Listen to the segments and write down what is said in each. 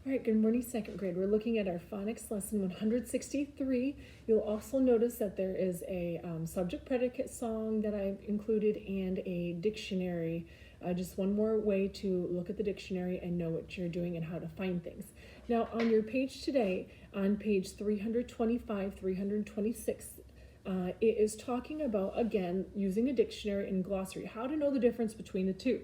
All right, good morning, second grade. We're looking at our phonics lesson 163. You'll also notice that there is a subject predicate song that I've included and a dictionary. Just one more way to look at the dictionary and know what you're doing and how to find things. Now on your page today, on page 325, 326, it is talking about, again, using a dictionary and glossary, how to know the difference between the two.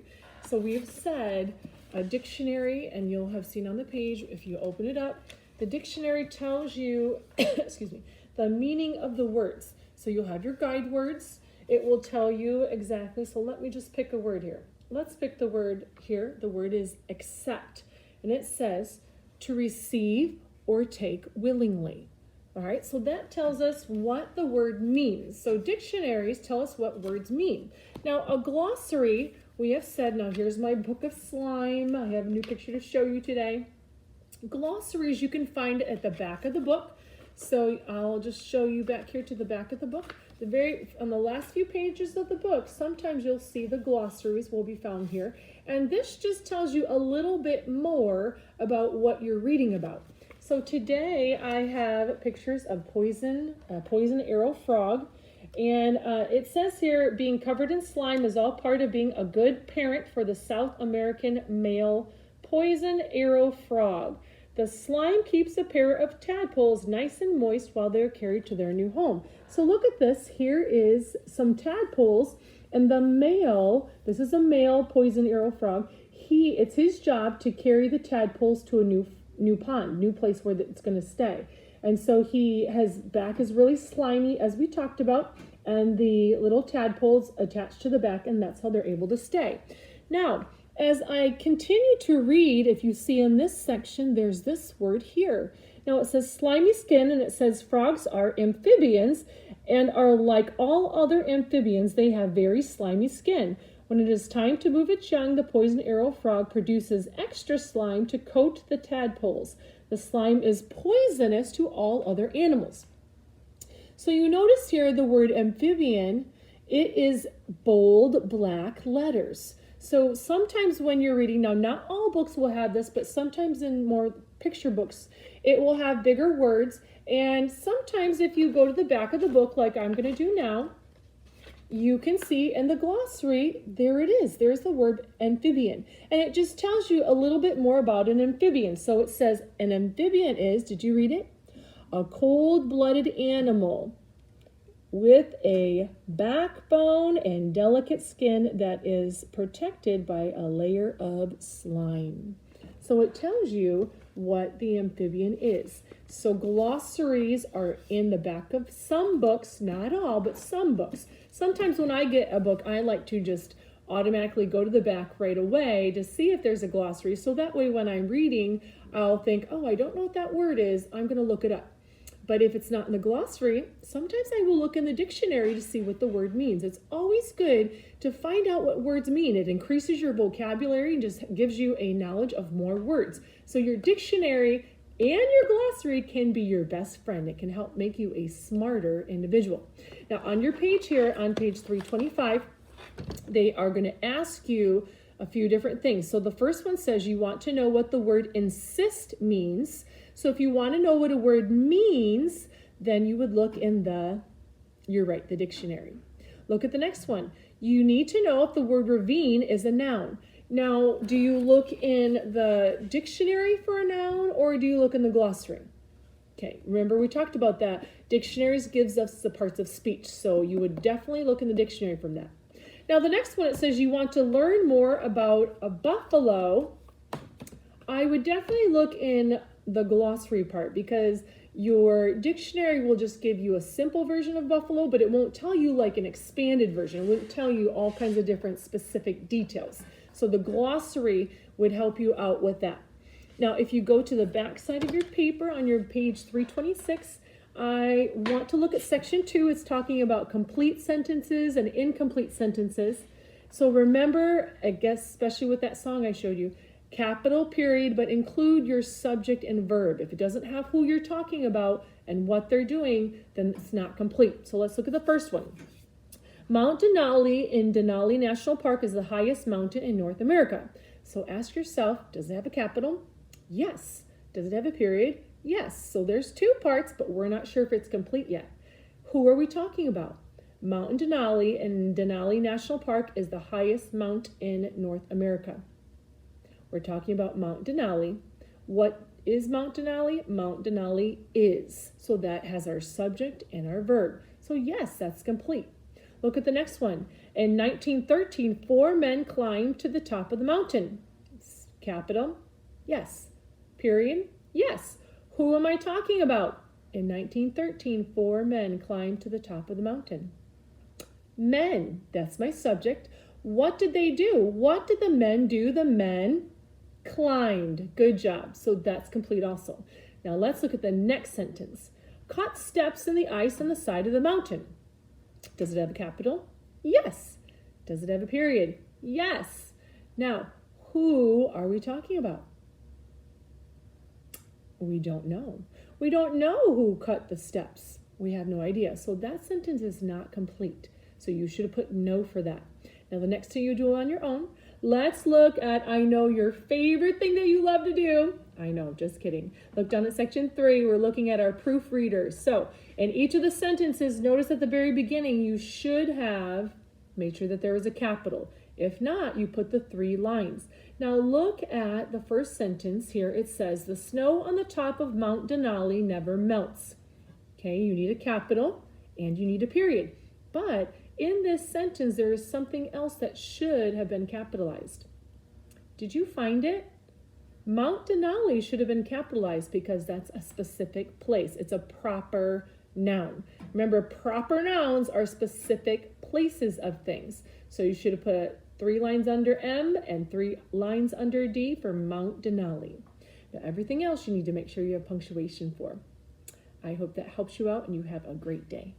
So we've said a dictionary, and you'll have seen on the page, if you open it up, the dictionary tells you, excuse me, the meaning of the words. So you'll have your guide words. It will tell you exactly, so let me just pick a word here. Let's pick the word here. The word is accept, and it says to receive or take willingly. All right, so that tells us what the word means. So dictionaries tell us what words mean. Now a glossary, we have said, now here's my book of slime. I have a new picture to show you today. Glossaries you can find at the back of the book. So I'll just show you back here to the back of the book. On the last few pages of the book, sometimes you'll see the glossaries will be found here. And this just tells you a little bit more about what you're reading about. So today I have pictures of poison arrow frog. And it says here, being covered in slime is all part of being a good parent for the South American male poison arrow frog. The slime keeps a pair of tadpoles nice and moist while they're carried to their new home. So look at this. Here is some tadpoles, and the male, this is a male poison arrow frog. It's his job to carry the tadpoles to a new pond, new place where it's going to stay. And so his back is really slimy, as we talked about, and the little tadpoles attached to the back, and that's how they're able to stay. Now, as I continue to read, if you see in this section, there's this word here. Now it says slimy skin, and it says frogs are amphibians and are like all other amphibians. They have very slimy skin. When it is time to move its young, the poison arrow frog produces extra slime to coat the tadpoles. The slime is poisonous to all other animals. So you notice here the word amphibian, it is bold black letters. So sometimes when you're reading, now not all books will have this, but sometimes in more picture books, it will have bigger words. And sometimes if you go to the back of the book, like I'm going to do now, you can see in the glossary, there it is. There's the word amphibian. And it just tells you a little bit more about an amphibian. So it says an amphibian is, did you read it? A cold-blooded animal with a backbone and delicate skin that is protected by a layer of slime. So it tells you what the amphibian is. So glossaries are in the back of some books, not all, but some books. Sometimes when I get a book, I like to just automatically go to the back right away to see if there's a glossary. So that way when I'm reading, I'll think, oh, I don't know what that word is. I'm going to look it up. But if it's not in the glossary, sometimes I will look in the dictionary to see what the word means. It's always good to find out what words mean. It increases your vocabulary and just gives you a knowledge of more words. So your dictionary and your glossary can be your best friend. It can help make you a smarter individual. Now on your page here, on page 325, they are going to ask you a few different things. So the first one says you want to know what the word insist means. So if you want to know what a word means, then you would look in the dictionary. Look at the next one. You need to know if the word ravine is a noun. Now, do you look in the dictionary for a noun or do you look in the glossary? Okay, remember we talked about that. Dictionaries gives us the parts of speech, so you would definitely look in the dictionary from that. Now the next one, it says you want to learn more about a buffalo. I would definitely look in the glossary part because your dictionary will just give you a simple version of buffalo, but it won't tell you like an expanded version. It won't tell you all kinds of different specific details. So the glossary would help you out with that. Now, if you go to the back side of your paper on your page 326, I want to look at section 2. It's talking about complete sentences and incomplete sentences. So remember, I guess, especially with that song I showed you, capital period, but include your subject and verb. If it doesn't have who you're talking about and what they're doing, then it's not complete. So let's look at the first one. Mount Denali in Denali National Park is the highest mountain in North America. So ask yourself, does it have a capital? Yes. Does it have a period? Yes. So there's two parts, but we're not sure if it's complete yet. Who are we talking about? Mount Denali, and Denali National Park is the highest mount in North America. We're talking about Mount Denali. What is Mount Denali? Mount Denali is. So that has our subject and our verb. So yes, that's complete. Look at the next one. In 1913, 4 men climbed to the top of the mountain. Capital? Yes. Period? Yes. Who am I talking about? In 1913, 4 men climbed to the top of the mountain. Men, that's my subject. What did they do? What did the men do? The men climbed. Good job. So that's complete also. Now let's look at the next sentence. Cut steps in the ice on the side of the mountain. Does it have a capital? Yes. Does it have a period? Yes. Now, who are we talking about? We don't know. We don't know who cut the steps. We have no idea. So that sentence is not complete. So you should have put no for that. Now the next thing you do on your own, let's look at, I know your favorite thing that you love to do. I know, just kidding. Look down at section 3. We're looking at our proofreaders. So in each of the sentences, notice at the very beginning, you should have made sure that there was a capital. If not, you put the 3 lines. Now look at the first sentence here. It says, the snow on the top of Mount Denali never melts. Okay, you need a capital and you need a period. But in this sentence, there is something else that should have been capitalized. Did you find it? Mount Denali should have been capitalized because that's a specific place. It's a proper noun. Remember, proper nouns are specific places of things. So you should have put 3 lines under M and 3 lines under D for Mount Denali. Now, everything else you need to make sure you have punctuation for. I hope that helps you out and you have a great day.